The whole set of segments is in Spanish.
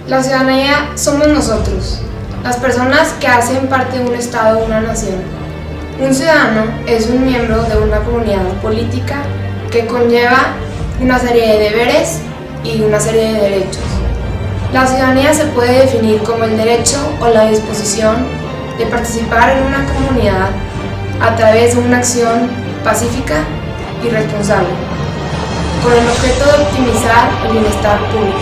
La ciudadanía somos nosotros, las personas que hacen parte de un Estado o una nación. Un ciudadano es un miembro de una comunidad política que conlleva una serie de deberes y una serie de derechos. La ciudadanía se puede definir como el derecho o la disposición de participar en una comunidad a través de una acción pacífica y responsable, con el objeto de optimizar el bienestar público.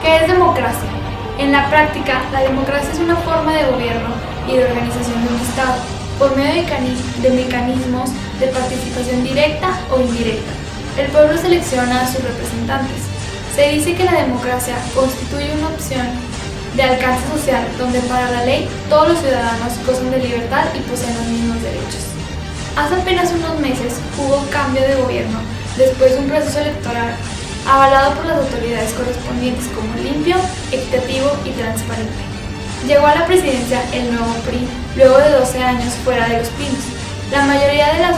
¿Qué es democracia? En la práctica, la democracia es una forma de gobierno y de organización de un Estado, por medio de mecanismos de participación directa o indirecta. El pueblo selecciona a sus representantes. Se dice que la democracia constituye una opción de alcance social donde para la ley todos los ciudadanos gozan de libertad y poseen los mismos derechos. Hace apenas unos meses hubo cambio de gobierno después de un proceso electoral avalado por las autoridades correspondientes como limpio, equitativo y transparente. Llegó a la presidencia el nuevo PRI luego de 12 años fuera de Los Pinos. La mayoría de las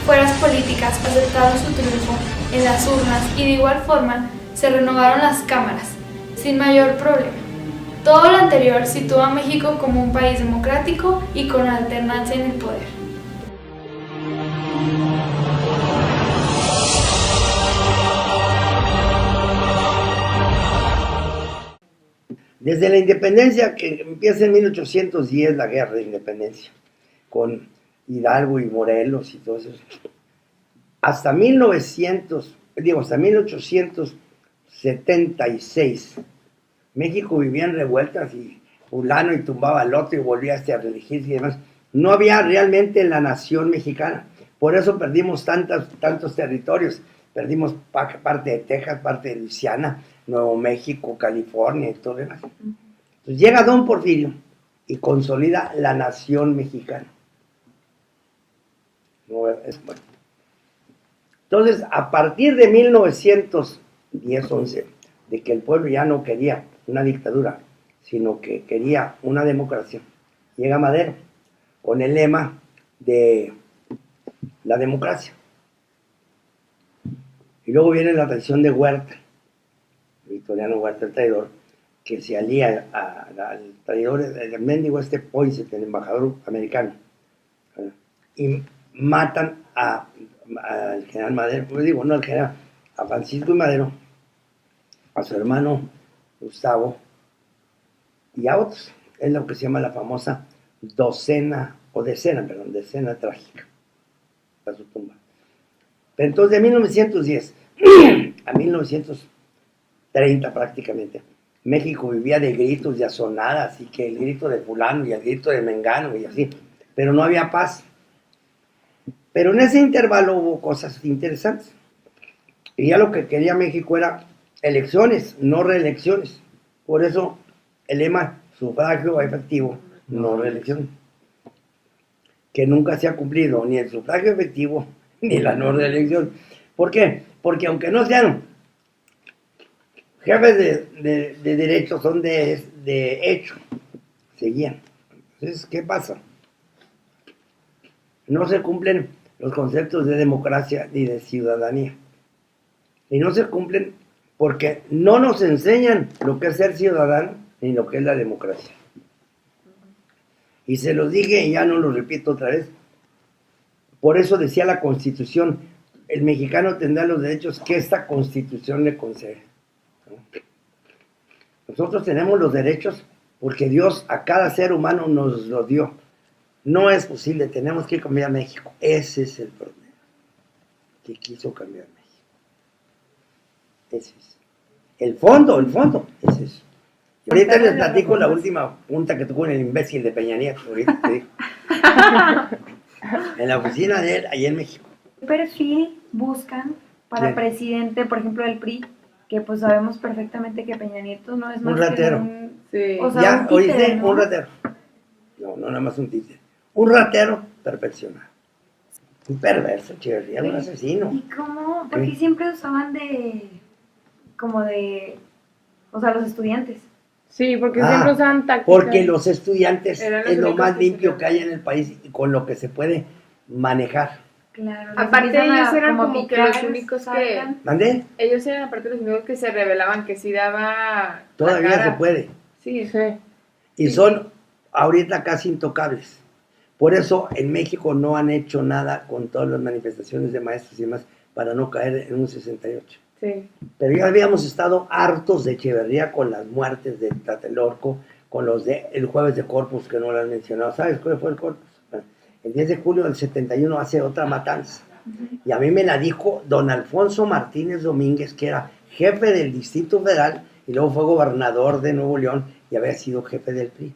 fuerzas políticas aceptaron su triunfo en las urnas y de igual forma se renovaron las cámaras, sin mayor problema. Todo lo anterior sitúa a México como un país democrático y con alternancia en el poder. Desde la independencia, que empieza en 1810 la guerra de independencia, con Hidalgo y Morelos y todo eso, hasta 1876, México vivía en revueltas y fulano y tumbaba al otro y volvía a reelegirse y demás. No había realmente la nación mexicana, por eso perdimos tantos territorios. Perdimos parte de Texas, parte de Luisiana, Nuevo México, California y todo lo demás. Entonces llega Don Porfirio y consolida la nación mexicana. Entonces, a partir de 1910-11, de que el pueblo ya no quería una dictadura, sino que quería una democracia, llega Madero con el lema de la democracia. Y luego viene la traición de Huerta, Victoriano Huerta, el traidor, que se alía al traidor, el mendigo Poinsett, el embajador americano, y matan al general Madero, a Francisco y Madero, a su hermano Gustavo y a otros. Es lo que se llama la famosa decena trágica, a su tumba. Pero entonces de 1910 a 1930 prácticamente, México vivía de gritos, de azonadas, y que el grito de fulano y el grito de mengano y así, pero no había paz. Pero en ese intervalo hubo cosas interesantes. Y ya lo que quería México era elecciones, no reelecciones. Por eso el lema sufragio efectivo, no reelección, que nunca se ha cumplido ni el sufragio efectivo ni la no reelección. ¿Por qué? Porque aunque no sean jefes de derecho, son de hecho, seguían. Entonces, ¿qué pasa? No se cumplen los conceptos de democracia ni de ciudadanía. Y no se cumplen porque no nos enseñan lo que es ser ciudadano ni lo que es la democracia. Y se los dije y ya no lo repito otra vez. Por eso decía la Constitución, el mexicano tendrá los derechos que esta Constitución le concede. Nosotros tenemos los derechos porque Dios a cada ser humano nos los dio. No es posible, tenemos que cambiar México. Ese es el problema, que quiso cambiar México. Ese es. El fondo, es eso. Y ahorita les platico la última punta que tuvo en el imbécil de Peña Nieto, ahorita te digo. En la oficina de él, allá en México. ¿Qué perfil buscan para Bien. Presidente, por ejemplo, del PRI? Que pues sabemos perfectamente que Peña Nieto no es más Un ratero. que Sí. o sea, Ya, un títere, oíste, ¿no? un ratero. No, nada más un títere. Un ratero perfeccionado. Un perverso, chirría, un asesino. ¿Y cómo? Porque Sí. siempre usaban o sea, los estudiantes. Sí, porque Ah, siempre usan tácticas. Porque los estudiantes Eran los es lo únicos más que limpio se- que hay en el país y con lo que se puede manejar. Claro, les Aparte empiezan ellos a eran como que picar, los únicos que... saltan. ¿Mandé? Ellos eran aparte los únicos que se rebelaban, que sí daba la Todavía cara. se puede. Sí, Y son ahorita casi intocables. Por eso en México no han hecho nada con todas las manifestaciones de maestros y demás para no caer en un 68. sí. Pero ya habíamos estado hartos de Echeverría con las muertes de Tlatelolco, con los de el jueves de Corpus que no lo han mencionado. ¿Sabes cuál fue el Corpus? Bueno, el 10 de julio del 71 hace otra matanza. Y a mí me la dijo don Alfonso Martínez Domínguez, que era jefe del Distrito Federal y luego fue gobernador de Nuevo León y había sido jefe del PRI.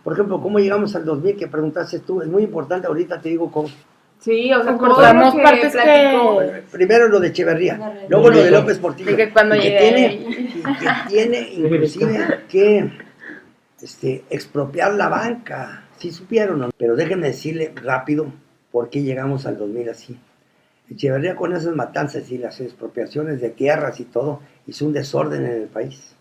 Por ejemplo, ¿cómo llegamos al 2000? Que preguntaste tú, es muy importante, ahorita te digo cómo. Sí, o sea, Nos por todo cortamos lo que partes platicó. Primero lo de Echeverría, luego lo de López Portillo. De que cuando y que llegué tiene inclusive que expropiar la banca, sí supieron, ¿no? Pero déjenme decirle rápido por qué llegamos al 2000 así. Echeverría con esas matanzas y las expropiaciones de tierras y todo, hizo un desorden en el país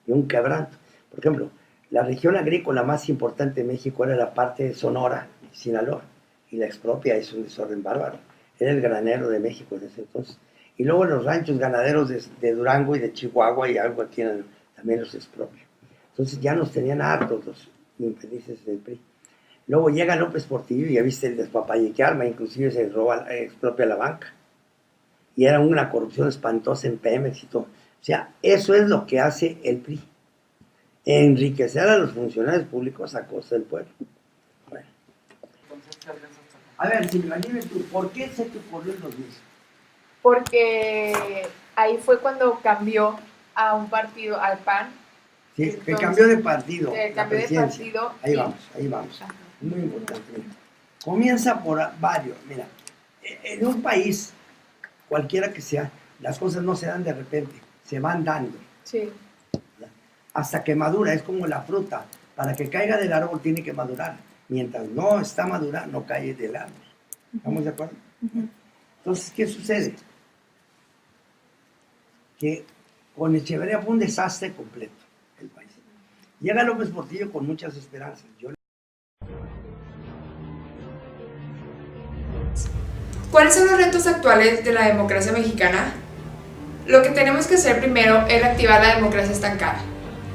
y un quebranto. Por ejemplo, la región agrícola más importante de México era la parte de Sonora y Sinaloa, y la expropia, hizo un desorden bárbaro. Era el granero de México desde entonces. Y luego los ranchos ganaderos de Durango y de Chihuahua y algo aquí también los expropia. Entonces ya nos tenían hartos los infelices del PRI. Luego llega López Portillo y ya viste el despapalle que arma, inclusive se expropia la banca. Y era una corrupción espantosa en Pemex y todo. O sea, eso es lo que hace el PRI. Enriquecer a los funcionarios públicos a costa del pueblo. Bueno. A ver, Silvia, dime tú, ¿por qué se te ocurrió el 2000? Porque ahí fue cuando cambió a un partido, al PAN. Sí, Entonces, que cambió de partido. que la cambió de presidencia. partido. Ahí y- vamos, ahí vamos. Ajá. Muy importante. Mira. Comienza por varios. Mira, en un país, cualquiera que sea, las cosas no se dan de repente, se van dando. Sí. Hasta que madura, es como la fruta. Para que caiga del árbol tiene que madurar. Mientras no está madura, no cae del árbol. ¿Estamos de acuerdo? Entonces, ¿qué sucede? Que con Echeverría fue un desastre completo el país. Llega López Portillo con muchas esperanzas. ¿Cuáles son los retos actuales de la democracia mexicana? Lo que tenemos que hacer primero es reactivar la democracia estancada.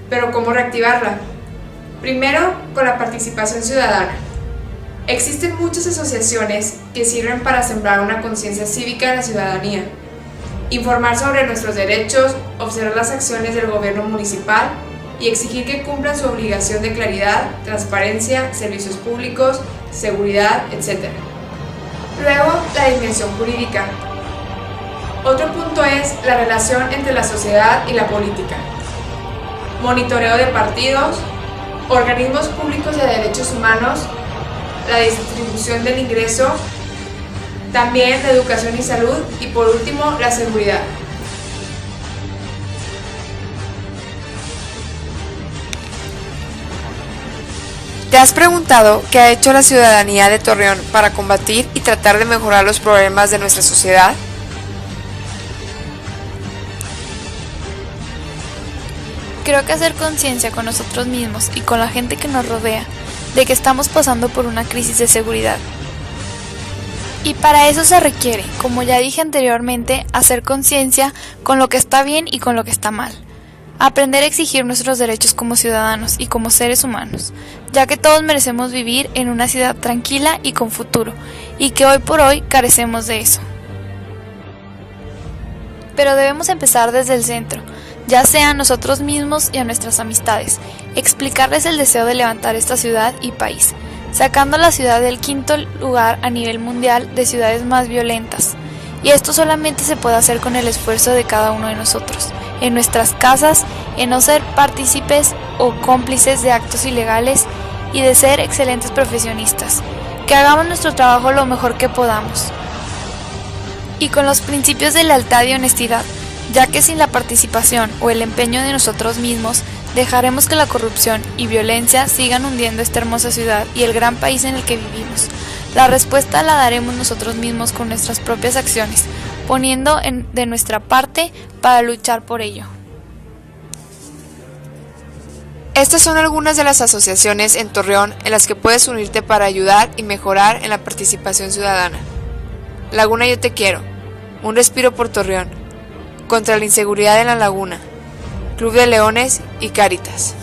¿Pero cómo reactivarla? Primero, con la participación ciudadana. Existen muchas asociaciones que sirven para sembrar una conciencia cívica en la ciudadanía, informar sobre nuestros derechos, observar las acciones del gobierno municipal y exigir que cumplan su obligación de claridad, transparencia, servicios públicos, seguridad, etc. Luego, la dimensión jurídica. Otro punto es la relación entre la sociedad y la política. Monitoreo de partidos, organismos públicos de derechos humanos, la distribución del ingreso, también la educación y salud y por último la seguridad. ¿Te has preguntado qué ha hecho la ciudadanía de Torreón para combatir y tratar de mejorar los problemas de nuestra sociedad? Creo que hacer conciencia con nosotros mismos y con la gente que nos rodea de que estamos pasando por una crisis de seguridad. Y para eso se requiere, como ya dije anteriormente, hacer conciencia con lo que está bien y con lo que está mal. Aprender a exigir nuestros derechos como ciudadanos y como seres humanos, ya que todos merecemos vivir en una ciudad tranquila y con futuro, y que hoy por hoy carecemos de eso. Pero debemos empezar desde el centro, ya sea a nosotros mismos y a nuestras amistades, explicarles el deseo de levantar esta ciudad y país, sacando a la ciudad del 5º lugar a nivel mundial de ciudades más violentas. Y esto solamente se puede hacer con el esfuerzo de cada uno de nosotros, en nuestras casas, en no ser partícipes o cómplices de actos ilegales y de ser excelentes profesionistas, que hagamos nuestro trabajo lo mejor que podamos. Y con los principios de lealtad y honestidad, ya que sin la participación o el empeño de nosotros mismos, dejaremos que la corrupción y violencia sigan hundiendo esta hermosa ciudad y el gran país en el que vivimos. La respuesta la daremos nosotros mismos con nuestras propias acciones, poniendo de nuestra parte para luchar por ello. Estas son algunas de las asociaciones en Torreón en las que puedes unirte para ayudar y mejorar en la participación ciudadana. Laguna Yo Te Quiero, Un Respiro por Torreón, Contra la Inseguridad en la Laguna, Club de Leones y Cáritas.